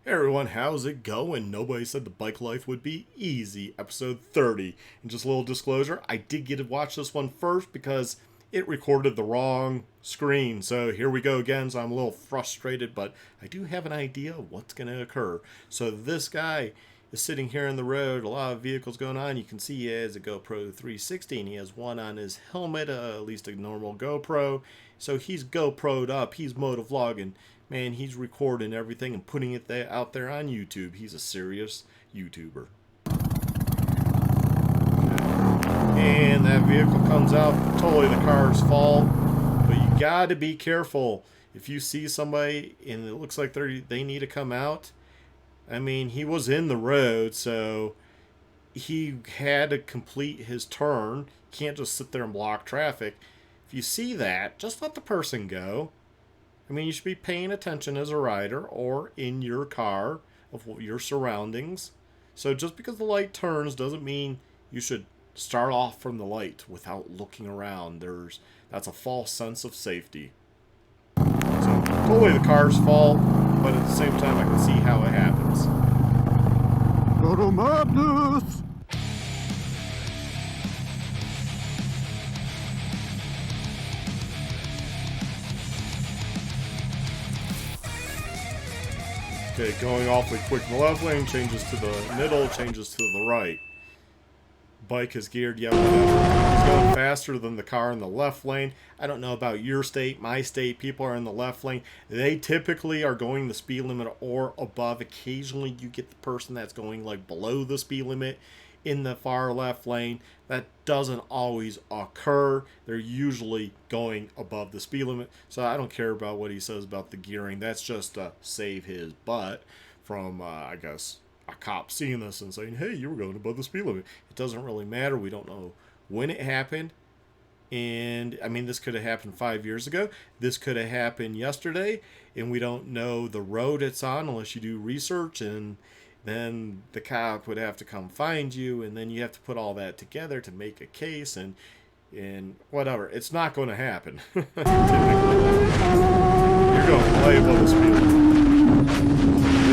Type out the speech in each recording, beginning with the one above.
Hey everyone, how's it going? Nobody said the bike life would be easy. Episode 30. And just a little disclosure, I did get to watch this one first because it recorded the wrong screen. So here we go again. So I'm a little frustrated, but I do have an idea of what's going to occur. So this guy is sitting here in the road, a lot of vehicles going on. You can see he has a GoPro 360 and he has one on his helmet, at least a normal GoPro. So he's GoPro'd up, he's moto vlogging. Man, he's recording everything and putting it out there on YouTube. He's a serious YouTuber. And that vehicle comes out, totally the car's fault. But you gotta be careful. If you see somebody and it looks like they need to come out, I mean, he was in the road, so he had to complete his turn. You can't just sit there and block traffic. If you see that, just let the person go. I mean, you should be paying attention as a rider or in your car of your surroundings. So just because the light turns doesn't mean you should start off from the light without looking around. That's a false sense of safety. So totally the car's fault, but at the same time I can see how it happens. Total madness! Okay, going awfully quick in the left lane, changes to the middle, changes to the right. Bike is geared, yeah, whatever. He's going faster than the car in the left lane. I don't know about your state, my state, people are in the left lane. They typically are going the speed limit or above. Occasionally you get the person that's going like below the speed limit in the far left lane. That doesn't always occur. They're usually going above the speed limit. So I don't care about what he says about the gearing. That's just to save his butt from, I guess, a cop seeing this and saying, hey, you were going above the speed limit. It doesn't really matter. We don't know when it happened. And, I mean, this could have happened 5 years ago. This could have happened yesterday. And we don't know the road it's on unless you do research. And then the cop would have to come find you. And then you have to put all that together to make a case. And whatever. It's not going to happen. Typically. You're going way above the speed limit.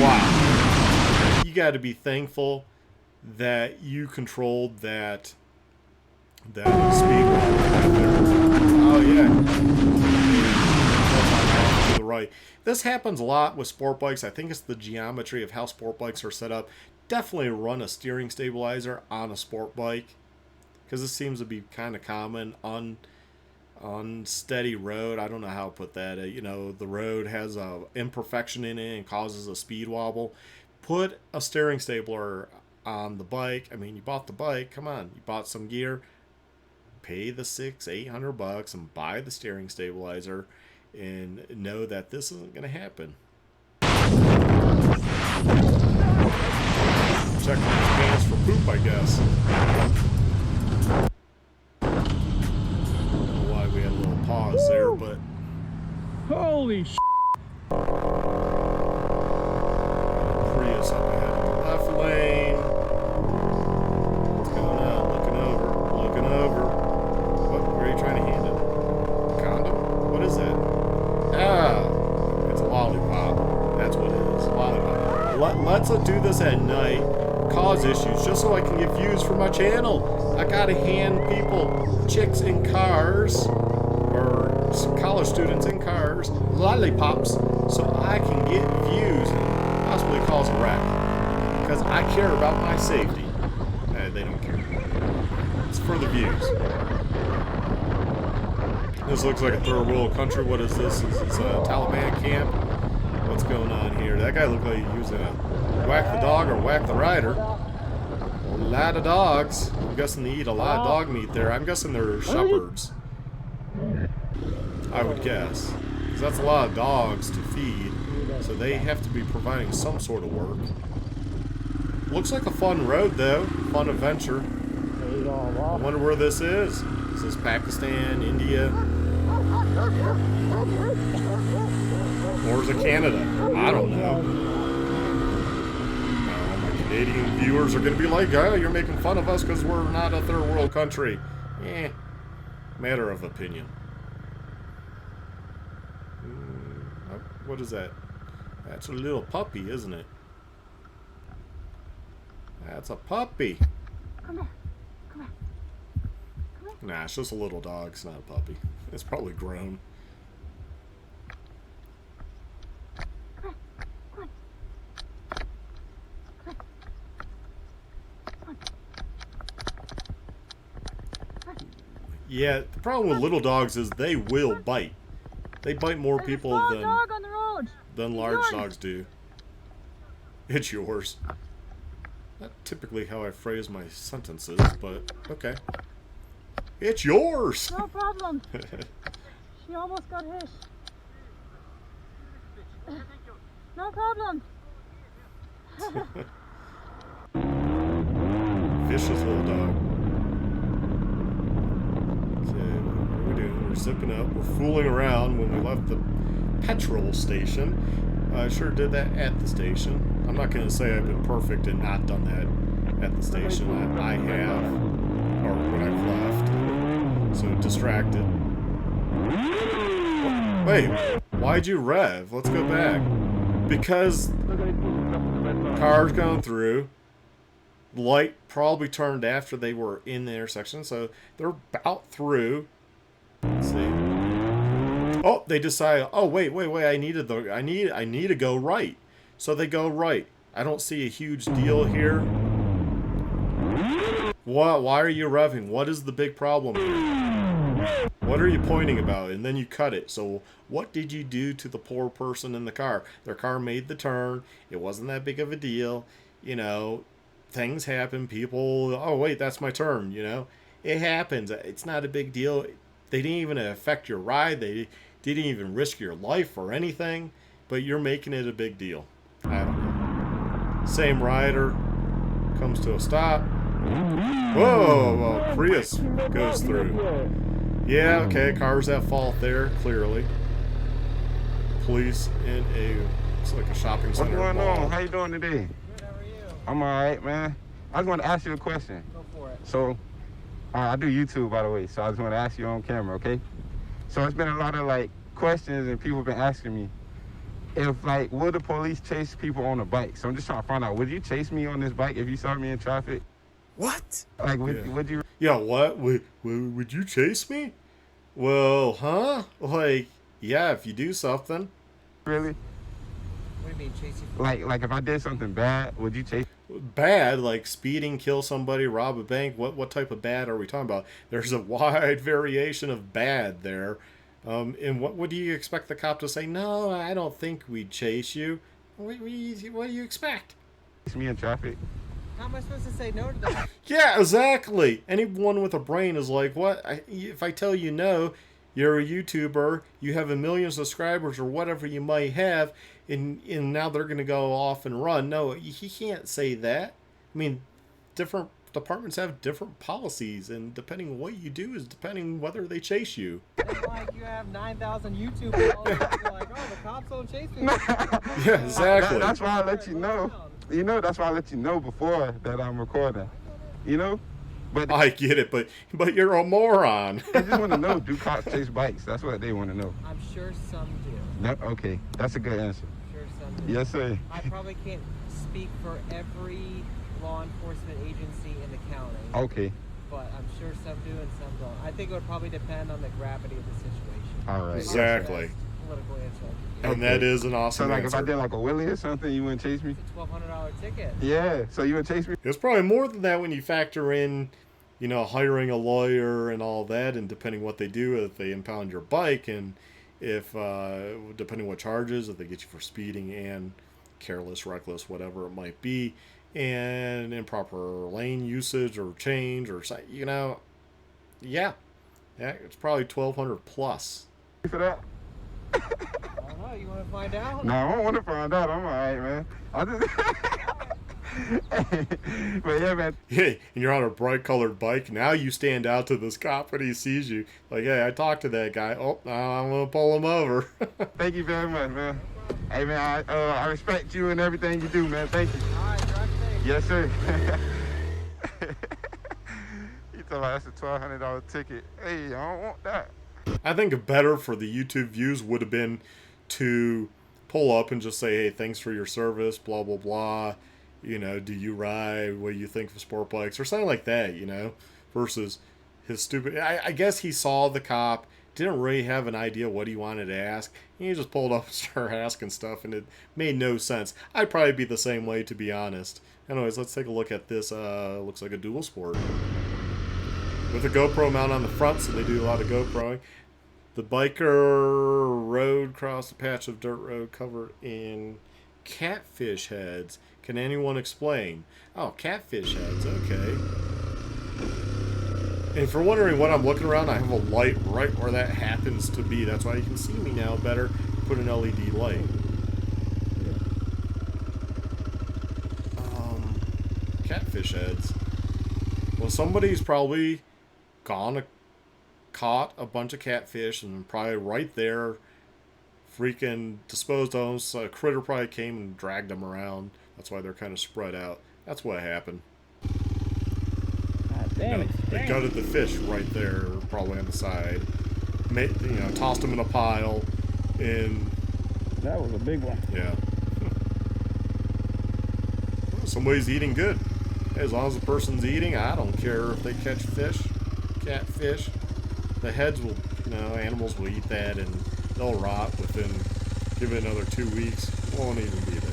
Wow. You got to be thankful that you controlled that speed level. Oh yeah, that's on to the right. This happens a lot with sport bikes. I think it's the geometry of how sport bikes are set up. Definitely run a steering stabilizer on a sport bike because this seems to be kind of common on steady road. I don't know how to put that. You know, the road has a imperfection in it and causes a speed wobble. Put a steering stabilizer on the bike. I mean, you bought the bike. Come on, you bought some gear. Pay the $600-800 and buy the steering stabilizer, and know that this isn't going to happen. Check my pants for poop, I guess. I don't know why we had a little pause there, but Holy sh**! Prius up ahead in the left lane. What's going on? Looking over. What are you trying to hand him? A condom? What is that? Ah, it's a lollipop. That's what it is. Lollipop. Let's do this at night. Cause issues, just so I can get views for my channel. I gotta hand people, chicks in cars, or college students in cars, lollipops, so I can get views and possibly cause a wreck. Because I care about my safety. They don't care. It's for the views. This looks like a third world country. What is this? Is this a Taliban camp? What's going on here? That guy looked like he was gonna whack the dog or whack the rider. A lot of dogs. I'm guessing they eat a lot of dog meat there. I'm guessing they're shepherds. I would guess. Because that's a lot of dogs to feed. So they have to be providing some sort of work. Looks like a fun road though. Fun adventure. I wonder where this is. Is this Pakistan, India? Or is it Canada? I don't know. My Canadian viewers are going to be like, oh, you're making fun of us because we're not a third world country. Matter of opinion. What is that? That's a little puppy, isn't it? That's a puppy. Come here. Come here. Come here. Nah, it's just a little dog. It's not a puppy. It's probably grown. Come here. Come on. Come on. Yeah, the problem with little dogs is they will bite. They bite more There's people a small than dog on the road. large yours. dogs do. It's yours. Not typically how I phrase my sentences, but okay. It's yours! No problem. She almost got hit. No problem. Vicious little dog. Okay, what are we doing? We're zipping up. We're fooling around when we left the petrol station. I sure did that at the station. I'm not going to say I've been perfect and not done that at the station. I have. Or when I've left. So distracted. Wait, why'd you rev? Let's go back. Because cars going through. Light probably turned after they were in the intersection, so they're about through. Let's see. Oh, they decide. Oh, wait. I need to go right. So they go right. I don't see a huge deal here. What? Why are you revving? What is the big problem here? What are you pointing about? And then you cut it. So what did you do to the poor person in the car? Their car made the turn. It wasn't that big of a deal. You know, things happen. People, oh, wait, that's my turn, you know. It happens. It's not a big deal. They didn't even affect your ride. They didn't even risk your life or anything. But you're making it a big deal. I don't know. Same rider comes to a stop. Whoa, well, Prius goes through. Yeah, okay, cars at fault there, clearly. Police in it's like a shopping center. What's going mall. on? How you doing today? Good, how are you? I'm alright, man. I just want to ask you a question. Go for it. So, I do YouTube, by the way, so I just want to ask you on camera, okay? So it's been a lot of, like, questions and people have been asking me if, like, would the police chase people on a bike? So I'm just trying to find out, would you chase me on this bike if you saw me in traffic? What? Like, would Yeah. you... Yeah, what? Would you chase me? Well, huh? Like, yeah, if you do something. Really? What do you mean, chasing? Like if I did something bad, would you chase? Bad, like speeding, kill somebody, rob a bank. What type of bad are we talking about? There's a wide variation of bad there. And what do you expect the cop to say? No, I don't think we'd chase you. What do you expect? Chase me in traffic? How am I supposed to say no to that? Yeah, exactly. Anyone with a brain is like, what? If I tell you no, you're a YouTuber, you have 1 million subscribers or whatever you might have, and now they're going to go off and run. No, he can't say that. I mean, different departments have different policies, and depending on what you do is depending whether they chase you. It's like you have 9,000 YouTube followers. You're like, oh, the cops don't chase me. Yeah, exactly. That's why I let you know. You know, that's why I let you know before that I'm recording. You know? But I get it, but you're a moron. they just want to know, do cops chase bikes? That's what they want to know. I'm sure some do. No, okay, that's a good answer. I'm sure some do. Yes, sir. I probably can't speak for every law enforcement agency in the county, Okay, but I'm sure some do and some don't. I think it would probably depend on the gravity of the situation. all right. Exactly. That's the political answer I could give. And that is an So, awesome like, if I answer. did like a wheelie or something, you wouldn't chase me? It's a $1,200 ticket. Yeah. So you would chase me? It's probably more than that when you factor in, you know, hiring a lawyer and all that, and depending what they do, if they impound your bike, and if, depending what charges, if they get you for speeding and careless, reckless, whatever it might be, and improper lane usage or change or, you know, yeah, it's probably 1,200 plus. For that? I don't know. You want to find out? No, I don't want to find out. I'm all right, man. I just... But yeah, man. Hey, and you're on a bright colored bike. Now you stand out to this cop when he sees you. Like, hey, I talked to that guy. Oh, now I'm gonna pull him over. Thank you very much, man. Hey, man, I respect you and everything you do, man. Thank you. All right, drive safe. Yes, sir. You talking about that's a $1,200 ticket. Hey, I don't want that. I think better for the YouTube views would have been to pull up and just say, hey, thanks for your service, blah, blah, blah. You know, do you ride? What do you think of sport bikes? Or something like that, you know, versus his stupid... I guess he saw the cop, didn't really have an idea what he wanted to ask. He just pulled up and started asking stuff, and it made no sense. I'd probably be the same way, to be honest. Anyways, let's take a look at this. Looks like a dual sport. With a GoPro mount on the front, so they do a lot of GoProing. The biker rode across a patch of dirt road covered in catfish heads. Can anyone explain? Oh, catfish heads, okay. And for wondering what I'm looking around, I have a light right where that happens to be. That's why you can see me now better. Put an LED light. Catfish heads. Well, somebody's probably caught a bunch of catfish and probably right there freaking disposed of them. So a critter probably came and dragged them around. That's why they're kind of spread out. That's what happened. Damn it. They gutted the fish right there, probably on the side. Tossed them in a pile. And That was a big one. yeah. Well, somebody's eating good. As long as the person's eating, I don't care if they catch fish, catfish. The heads will, animals will eat that and they'll rot within, give it another 2 weeks, won't even be there.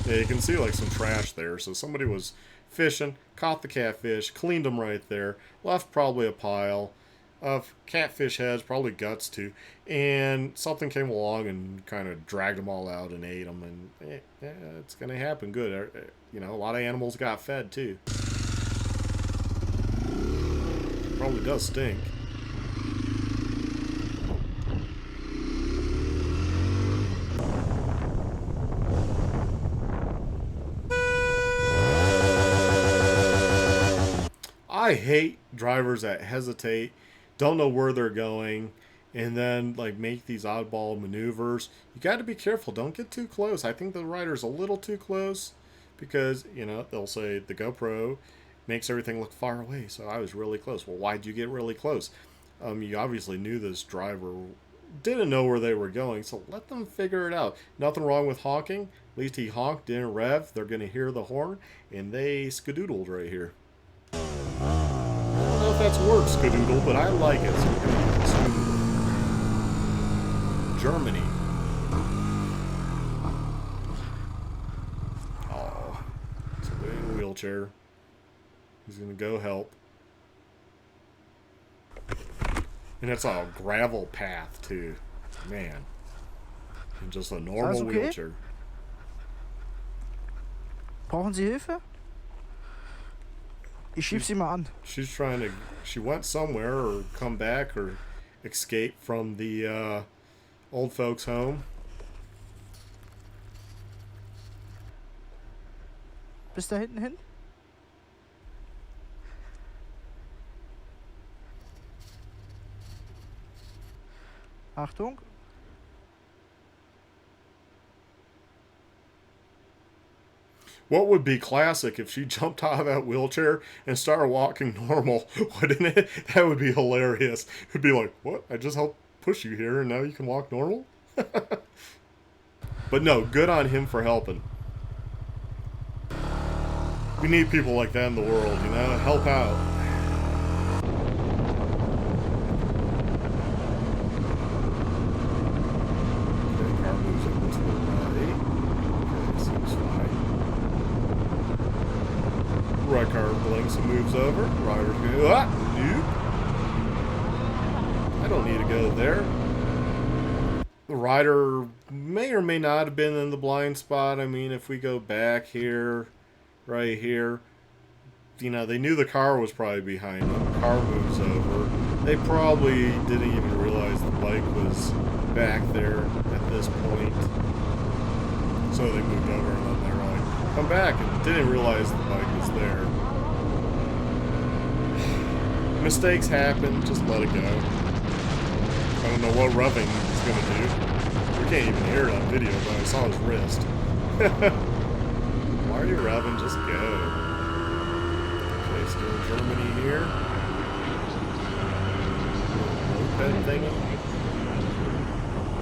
Yeah, you can see like some trash there. So somebody was fishing, caught the catfish, cleaned them right there, left probably a pile of catfish heads, probably guts too, and something came along and kind of dragged them all out and ate them, and it's gonna happen. Good, a lot of animals got fed too. Probably does stink. I hate drivers that hesitate, don't know where they're going, and then like make these oddball maneuvers. You got to be careful. Don't get too close. I think the rider's a little too close because, they'll say the GoPro makes everything look far away. So I was really close. Well, why'd you get really close? You obviously knew this driver didn't know where they were going, so let them figure it out. Nothing wrong with honking. At least he honked, didn't rev. They're going to hear the horn, and they skadoodled right here. I don't know if that's a word, skadoodle, but I like it. So we're going to use skadoodle. Germany. Oh, somebody in a wheelchair. He's going to go help. And it's a gravel path, too. Man. And just a normal wheelchair. Brauchen Sie Hilfe? Ich schieb sie mal an. She's trying to... She went somewhere or come back or escape from the old folks' home. Bis da hinten hin? Achtung. What would be classic if she jumped out of that wheelchair and started walking normal, wouldn't it? That would be hilarious. It'd be like, what? I just helped push you here and now you can walk normal? But no, good on him for helping. We need people like that in the world, Help out. Okay, car moves over to the right. Okay, seems fine. Right car blinks and moves over. Rider's going, nope. I don't need to go there. The rider may or may not have been in the blind spot. I mean, if we go back here, right here, they knew the car was probably behind them. The car moves over. They probably didn't even realize the bike was back there at this point. So they moved over and then they're like, come back, and didn't realize the bike was there. Mistakes happen, just let it go. I don't know what rubbing is going to do. We can't even hear it on video, but I saw his wrist. Why are you rubbing? Just go. Okay, still Germany here. Moped thingy.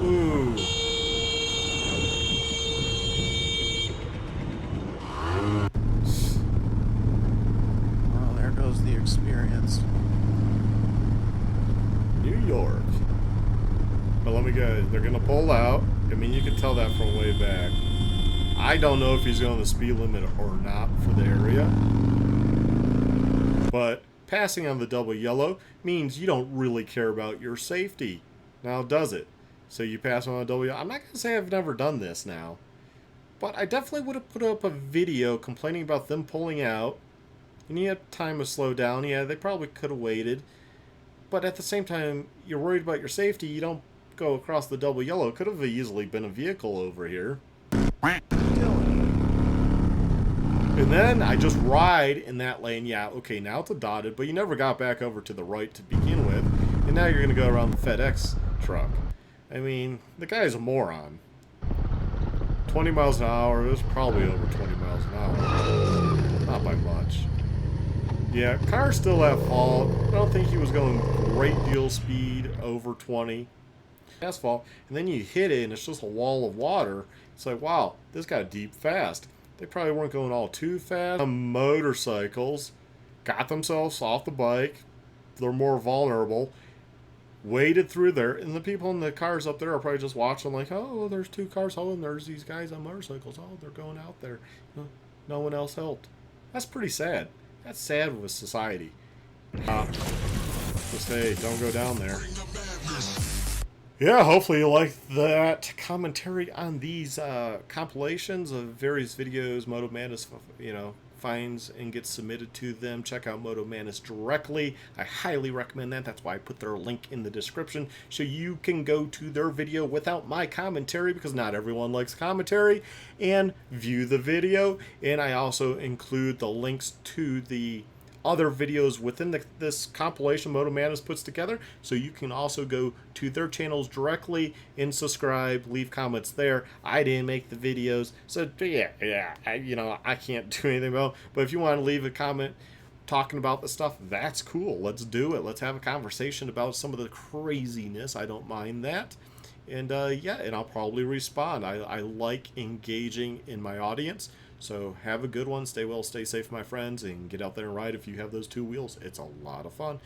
Ooh. they're gonna pull out. I mean, you can tell that from way back. I don't know if he's going the speed limit or not for the area. But passing on the double yellow means you don't really care about your safety. Now, does it? So you pass on a double yellow. I'm not going to say I've never done this now. But I definitely would have put up a video complaining about them pulling out. And you had time to slow down. Yeah, they probably could have waited. But at the same time, you're worried about your safety. You don't go across the double yellow. It could have easily been a vehicle over here. And then I just ride in that lane. Yeah, okay, now it's a dotted, but you never got back over to the right to begin with. And now you're going to go around the FedEx truck. I mean, the guy's a moron. 20 miles an hour. It was probably over 20 miles an hour. Not by much. Yeah, car's still at fault. I don't think he was going great deal speed over 20. Asphalt. And then you hit it and it's just a wall of water. It's like, wow, this got deep fast. They probably weren't going all too fast. Motorcycles got themselves off the bike. They're more vulnerable. Waded through there. And the people in the cars up there are probably just watching like, oh, there's two cars. Oh, and there's these guys on motorcycles. Oh, they're going out there. No one else helped. That's pretty sad. That's sad with society. Just, hey, don't go down there. Yeah, hopefully you liked that commentary on these compilations of various videos Moto Madness, finds and gets submitted to them. Check out Moto Madness directly. I highly recommend that. That's why I put their link in the description so you can go to their video without my commentary, because not everyone likes commentary, and view the video. And I also include the links to the other videos within this compilation Moto Madness puts together, so you can also go to their channels directly and subscribe, leave comments there. I didn't make the videos, so yeah, I can't do anything about it. But if you want to leave a comment talking about the stuff, that's cool. Let's do it. Let's have a conversation about some of the craziness. I don't mind that. And yeah, and I'll probably respond. I like engaging in my audience. So have a good one. Stay well, stay safe, my friends, and get out there and ride if you have those two wheels. It's a lot of fun.